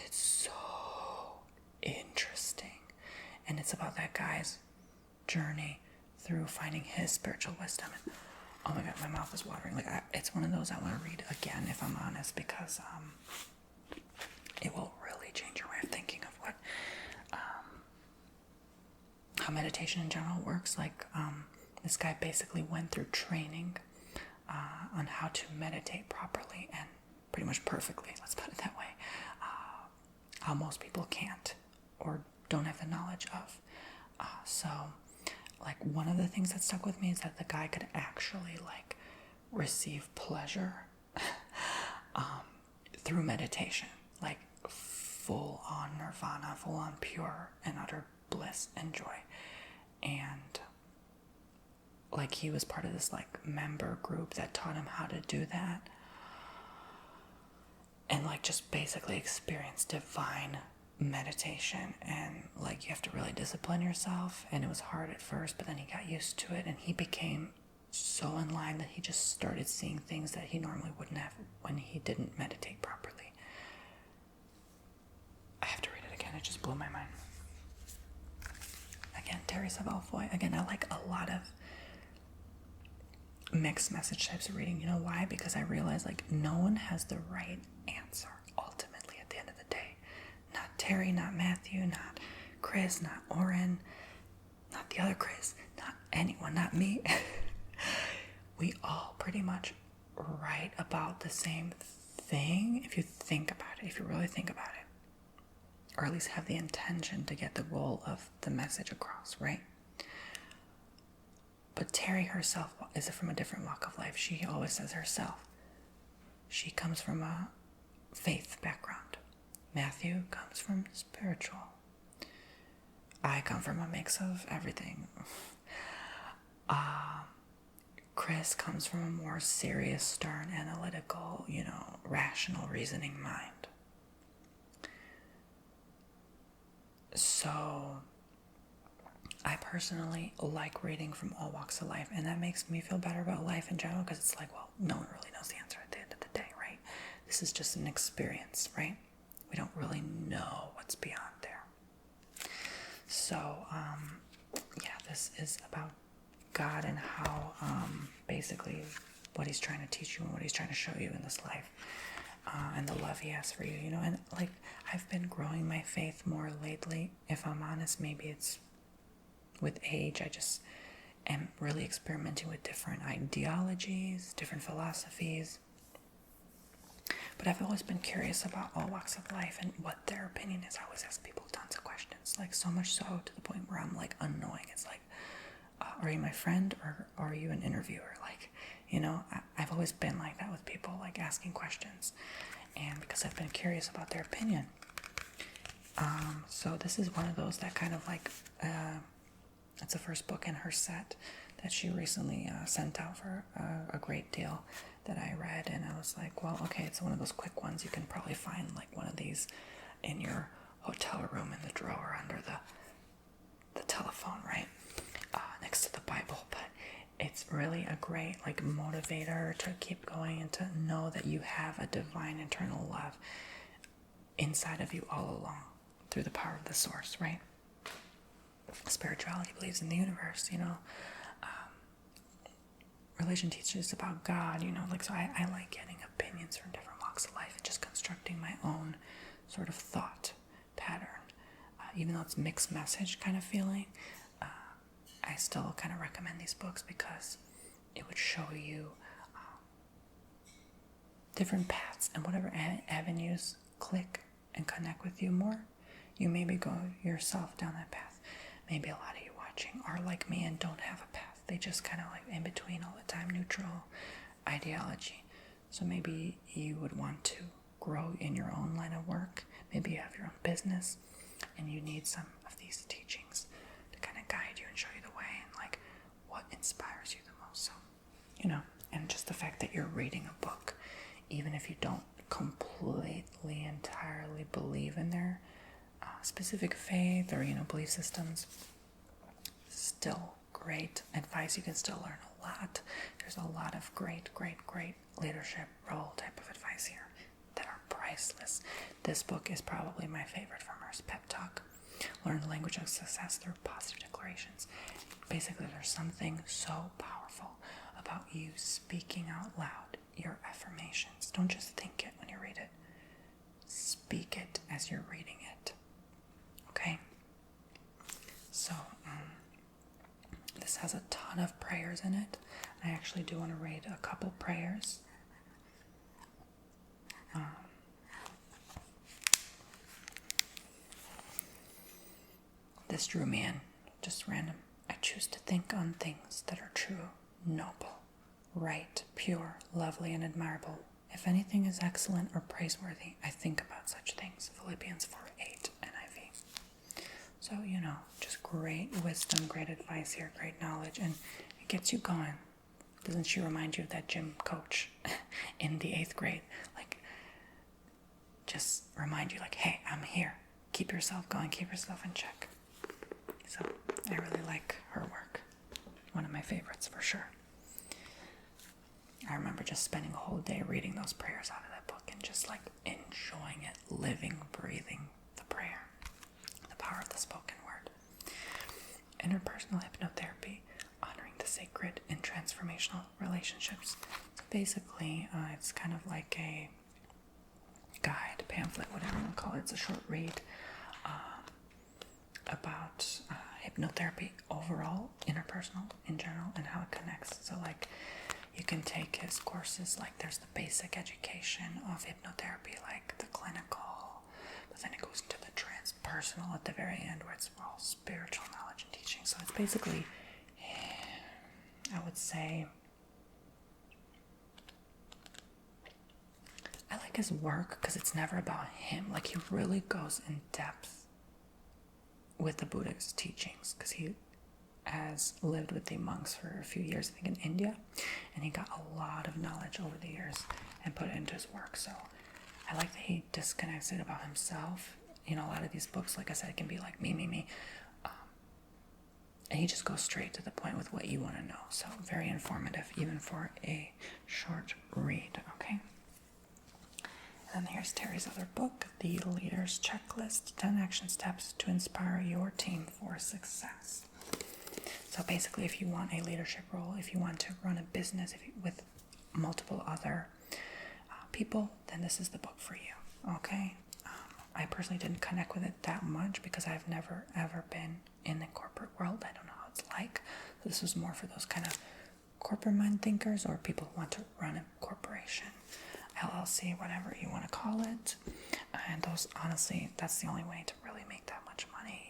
It's so interesting. And it's about that guy's journey through finding his spiritual wisdom. oh my god, my mouth is watering. Like, it's one of those I want to read again, if I'm honest, because it will really change your way of thinking of what, how meditation in general works. Like, this guy basically went through training on how to meditate properly and pretty much perfectly, let's put it that way, how most people can't or don't have the knowledge of. So, like, one of the things that stuck with me is that the guy could actually, like, receive pleasure through meditation, like full on nirvana, full on pure and utter bliss and joy. And like, he was part of this like member group that taught him how to do that, and like just basically experience divine meditation. And like, you have to really discipline yourself, and it was hard at first, but then he got used to it, and he became so in line that he just started seeing things that he normally wouldn't have when he didn't meditate properly. I have to read it again, it just blew my mind. Again, Terry Savalfo. Again, I like a lot of mixed message types of reading. You know why? Because I realize, like, no one has the right answer ultimately at the end of the day. Not Terry, not Matthew, not Chris, not Oren, not the other Chris, not anyone, not me. We all pretty much write about the same thing if you think about it, if you really think about it. Or at least have the intention to get the goal of the message across, right? But Terry herself is from a different walk of life. She always says herself. She comes from a faith background. Matthew comes from spiritual. I come from a mix of everything. Chris comes from a more serious, stern, analytical, rational reasoning mind. So, I personally like reading from all walks of life, and that makes me feel better about life in general, because it's like, well, no one really knows the answer at the end of the day, right? This is just an experience, right? We don't really know what's beyond there. So, this is about God and how, basically, what he's trying to teach you and what he's trying to show you in this life, and the love he has for you, and like, I've been growing my faith more lately. If I'm honest, maybe it's with age. I just am really experimenting with different ideologies, different philosophies. But I've always been curious about all walks of life and what their opinion is. I always ask people tons of questions, like so much so to the point where I'm like annoying. It's like, are you my friend or are you an interviewer? Like, I've always been like that with people, like asking questions, and because I've been curious about their opinion. So this is one of those that kind of like, it's the first book in her set that she recently sent out for a great deal that I read, and I was like, well, okay, it's one of those quick ones. You can probably find like one of these in your hotel room in the drawer under the telephone, right? Next to the Bible. But it's really a great like motivator to keep going and to know that you have a divine internal love inside of you all along through the power of the source, right? Spirituality believes in the universe, religion teaches about God, so I like getting opinions from different walks of life and just constructing my own sort of thought pattern. Even though it's mixed message kind of feeling, I still kind of recommend these books because it would show you different paths, and whatever avenues click and connect with you more, you maybe go yourself down that path. Maybe a lot of you watching are like me and don't have a path. They just kind of like in between all the time, neutral ideology. So maybe you would want to grow in your own line of work. Maybe you have your own business and you need some of these teachings to kind of guide you and show you the way and like what inspires you the most. So, and just the fact that you're reading a book, even if you don't completely, entirely believe in their specific faith or, belief systems, still great advice. You can still learn a lot. There's a lot of great leadership role type of advice here that are priceless. This book is probably my favorite from her pep talk. Learn the language of success through positive declarations. Basically, there's something so powerful about about you speaking out loud your affirmations. Don't just think it when you read it. Speak it as you're reading it. Okay? So, this has a ton of prayers in it. I actually do want to read a couple prayers. This drew me in, just random. I choose to think on things that are true, noble, right, pure, lovely, and admirable. If anything is excellent or praiseworthy, I think about such things. Philippians 4:8 NIV. So, just great wisdom, great advice here, great knowledge, and it gets you going. Doesn't she remind you of that gym coach in the 8th grade? Just remind you, hey, I'm here. Keep yourself going, keep yourself in check. So, I really like her work. One of my favorites for sure. I remember just spending a whole day reading those prayers out of that book and just enjoying it, living, breathing the prayer, the power of the spoken word. Interpersonal Hypnotherapy, honoring the sacred in transformational relationships. So basically, it's kind of like a guide, pamphlet, whatever you want to call it. It's a short read about hypnotherapy overall, interpersonal in general, and how it connects. So you can take his courses, there's the basic education of hypnotherapy, the clinical, but then it goes into the transpersonal at the very end, where it's all spiritual knowledge and teaching. So it's basically, I would say, I like his work because it's never about him. He really goes in depth with the Buddha's teachings, because he has lived with the monks for a few years, I think in India, and he got a lot of knowledge over the years and put it into his work. So I like that he disconnects it about himself. A lot of these books, like I said, it can be me. And he just goes straight to the point with what you want to know. So very informative, even for a short read, okay? And then here's Terry's other book, The Leader's Checklist, 10 Action Steps to Inspire Your Team for Success. So basically, if you want a leadership role, if you want to run a business with multiple other people, then this is the book for you, okay? I personally didn't connect with it that much because I've never, ever been in the corporate world. I don't know how it's like. So this was more for those kind of corporate mind thinkers or people who want to run a corporation, LLC, whatever you want to call it. And those, honestly, that's the only way to really make that much money,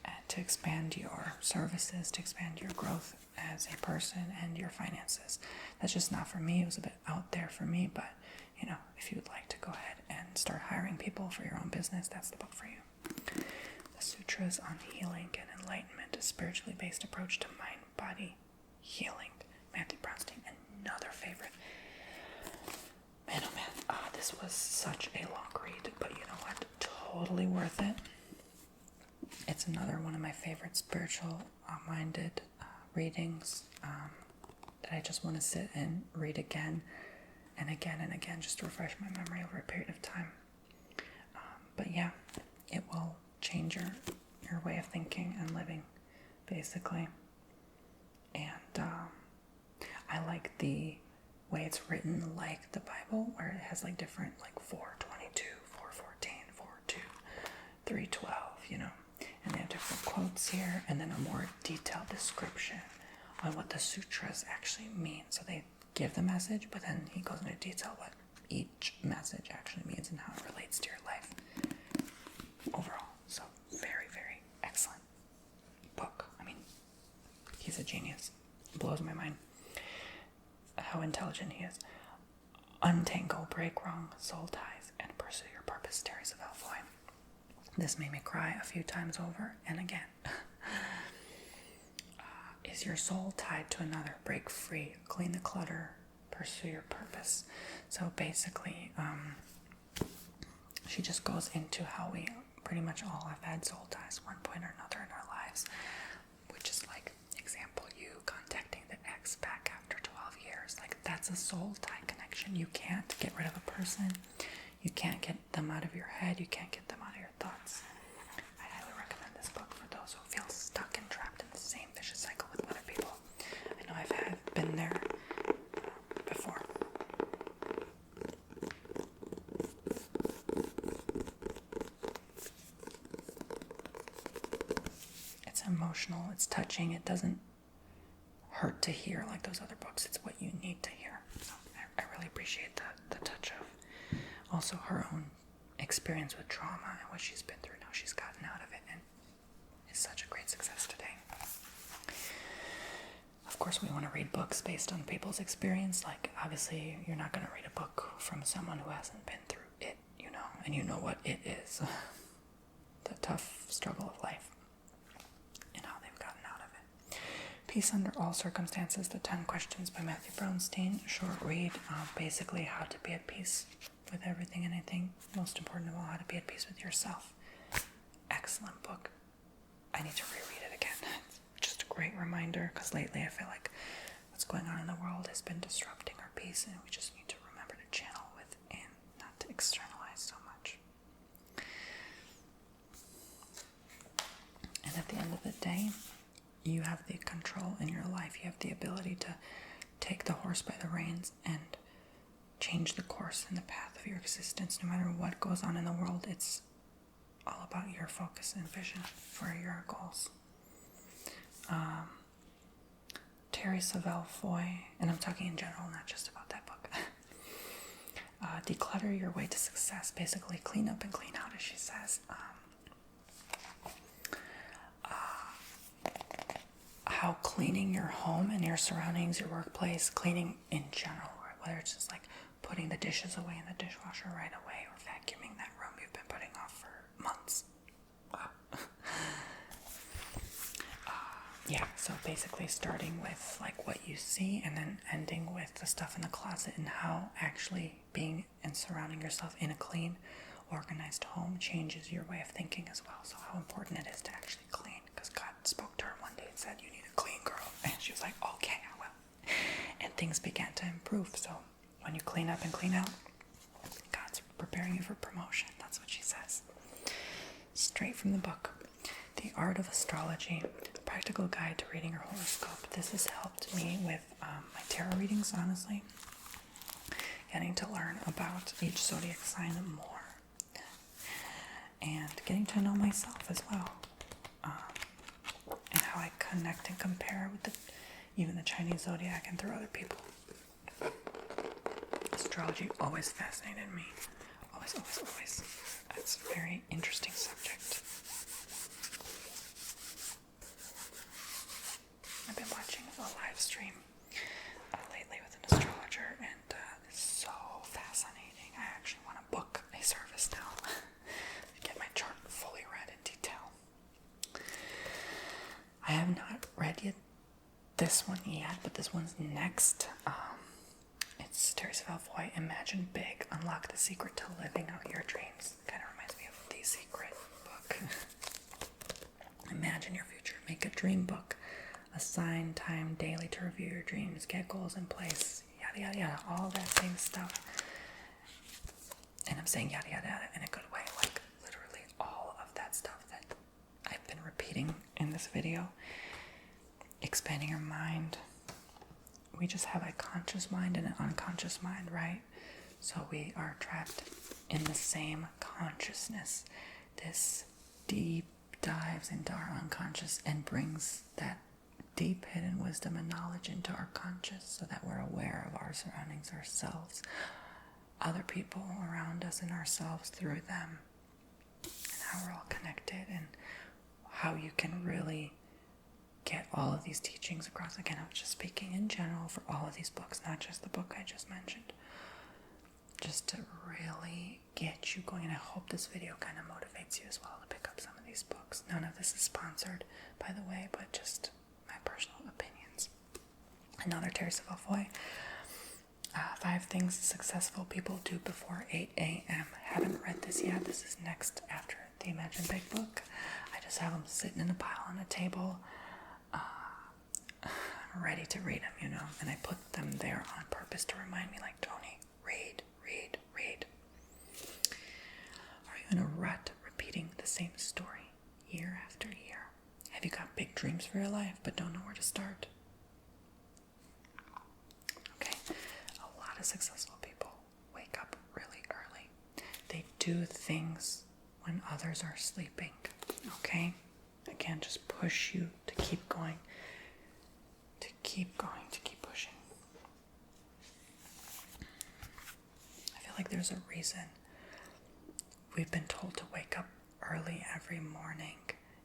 and to expand your services, to expand your growth as a person and your finances. That's just not for me. It was a bit out there for me, but, if you would like to go ahead and start hiring people for your own business, that's the book for you. The Sutras on Healing and Enlightenment, a spiritually based approach to mind-body healing. Matthew Bronstein, another favorite. Man, oh man, this was such a long read, but you know what? Totally worth it. It's another one of my favorite spiritual-minded readings that I just want to sit and read again and again and again, just to refresh my memory over a period of time. But yeah, it will change your way of thinking and living, basically. And I like the way it's written, like the Bible, where it has different 4:22, 4:14, 4:2, 3:12, and they have different quotes here, and then a more detailed description on what the sutras actually mean. So they give the message, but then he goes into detail what each message actually means and how it relates to your life overall. So very, very excellent book. I mean, he's a genius. It blows my mind how intelligent he is. Untangle, break wrong soul ties, and pursue your purpose, Terry Savalfo. This made me cry a few times over and again. Is your soul tied to another? Break free, clean the clutter, pursue your purpose. So basically, she just goes into how we pretty much all have had soul ties one point or another in our lives, which is example, you contacting the ex back after 12 years. That's a soul tie connection. You can't get rid of a person. You can't get them out of your head. You can't get them out of your thoughts. I highly recommend this book for those who feel stuck and trapped in the same vicious cycle with other people. I know I've been there emotional, it's touching, it doesn't hurt to hear like those other books. It's what you need to hear. So I really appreciate the touch of also her own experience with trauma and what she's been through. Now she's gotten out of it and is such a great success today. Of course, we want to read books based on people's experience. Like, obviously, you're not going to read a book from someone who hasn't been through it, and you know what it is. The tough struggle of life and how they've gotten out of it. Peace Under All Circumstances, The 10 Questions by Matthew Bronstein. Short read, basically how to be at peace with everything and anything. Most important of all, how to be at peace with yourself. Excellent book. I need to reread it again. It's just a great reminder, because lately I feel like what's going on in the world has been disrupting our peace, and we just need to remember to channel within, not to externalize so much. And at the end of the day, you have the control in your life. You have the ability to take the horse by the reins and change the course and the path of your existence. No matter what goes on in the world, it's all about your focus and vision for your goals. Terry Savalfo, and I'm talking in general, not just about that book. Declutter your way to success. Basically, clean up and clean out, as she says. How cleaning your home and your surroundings, your workplace, cleaning in general, whether it's just like putting the dishes away in the dishwasher right away or vacuuming that room you've been putting off for months. Yeah, so basically starting with like what you see and then ending with the stuff in the closet, and how actually being and surrounding yourself in a clean, organized home changes your way of thinking as well. So how important it is to actually clean, because God spoke to her one day and said, you need a clean girl. And she was like, okay, I will. And things began to improve. So when you clean up and clean out, God's preparing you for promotion. That's what she says. Straight from the book. The Art of Astrology, Practical Guide to Reading Your Horoscope. This has helped me with my tarot readings, honestly. Getting to learn about each zodiac sign more. And getting to know myself as well. And how I connect and compare with even the Chinese zodiac and through other people. Astrology always fascinated me. Always, always, always. It's a very interesting subject. I've been watching a live stream lately with an astrologer, and it's so fascinating. I actually want to book a service now to get my chart fully read in detail. I have not read yet this one yet, but this one's next. It's Terry Savalfo, Imagine Big, Unlock the Secret to Living Out Your Dreams. Kind of reminds me of The Secret book. Imagine your future. Make a dream book. Assign time daily to review your dreams. Get goals in place. Yada, yada, yada. All that same stuff. And I'm saying yada, yada, yada in a good way. Like, literally all of that stuff that I've been repeating in this video. Expanding your mind. We just have a conscious mind and an unconscious mind, right? So we are trapped in the same consciousness. This deep dives into our unconscious and brings that deep hidden wisdom and knowledge into our conscious, so that we're aware of our surroundings, ourselves, other people around us, and ourselves through them, and how we're all connected, and how you can really get all of these teachings across. Again, I was just speaking in general for all of these books, not just the book I just mentioned, just to really get you going. And I hope this video kind of motivates you as well to pick up some of these books. None of this is sponsored, by the way, but just my personal opinions. Another Terry Savalfo, 5 Things Successful People Do Before 8 a.m. Haven't read this yet. This is next after the Imagine Big book. I just have them sitting in a pile on a table. I'm ready to read them, and I put them there on purpose to remind me, like, Tony, read, read, read. Are you in a rut, repeating the same story year after year? Have you got big dreams for your life but don't know where to start? Okay, a lot of successful people wake up really early. They do things when others are sleeping, okay? again, just push you to keep going, to keep pushing. I feel like there's a reason we've been told to wake up early every morning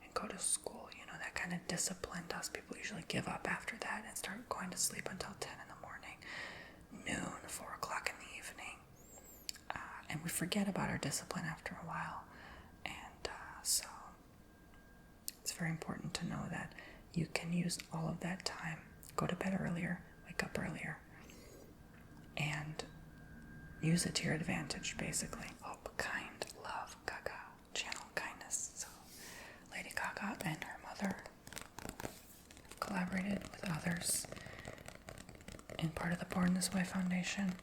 and go to school. That kind of disciplined us. People usually give up after that and start going to sleep until 10 in the morning, noon, 4 o'clock in the evening. And we forget about our discipline after a while. And so it's very important to know that you can use all of that time, go to bed earlier, wake up earlier, and use it to your advantage, basically. Hope, kind, love, Gaga, channel kindness. So Lady Gaga and her mother collaborated with others in part of the Born This Way Foundation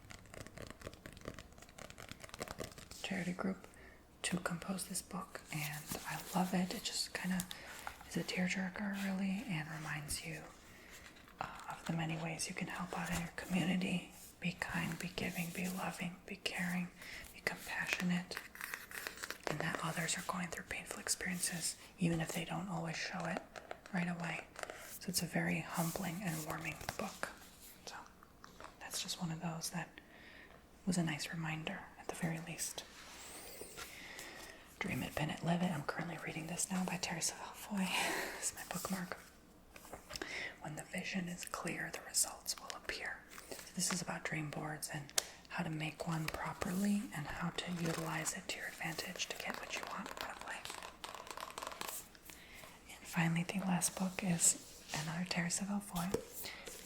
charity group to compose this book, and I love it. It just kind of is a tearjerker, really, and reminds you of the many ways you can help out in your community. Be kind, be giving, be loving, be caring, be compassionate, and that others are going through painful experiences, even if they don't always show it right away. So it's a very humbling and warming book. So that's just one of those that was a nice reminder, at the very least. Dream it, Pin It, Live It. I'm currently reading this now by Terry Savalfo. It's my bookmark. When the vision is clear, the results will appear. So this is about dream boards and how to make one properly and how to utilize it to your advantage to get what you want out of life. And finally, the last book is another Terry Savalfo.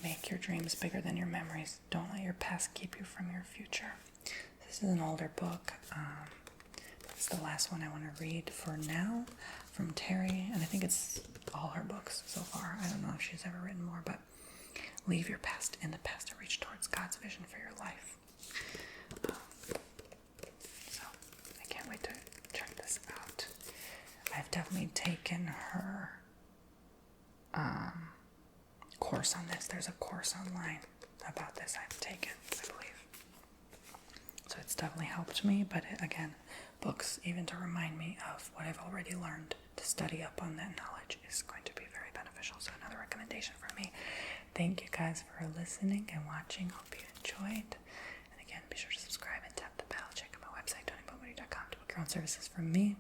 Make your dreams bigger than your memories. Don't let your past keep you from your future. This is an older book. It's the last one I want to read for now from Terry, and I think it's all her books so far. I don't know if she's ever written more, but leave your past in the past and reach towards God's vision for your life. So I can't wait to check this out. I've definitely taken her course on this. There's a course online about this I've taken, I believe. So it's definitely helped me, but again, books, even to remind me of what I've already learned, to study up on that knowledge is going to be very beneficial. So another recommendation for me. Thank you guys for listening and watching. Hope you enjoyed. And again, be sure to subscribe and tap the bell. Check out my website, tonybomboni.com, to book your own services from me.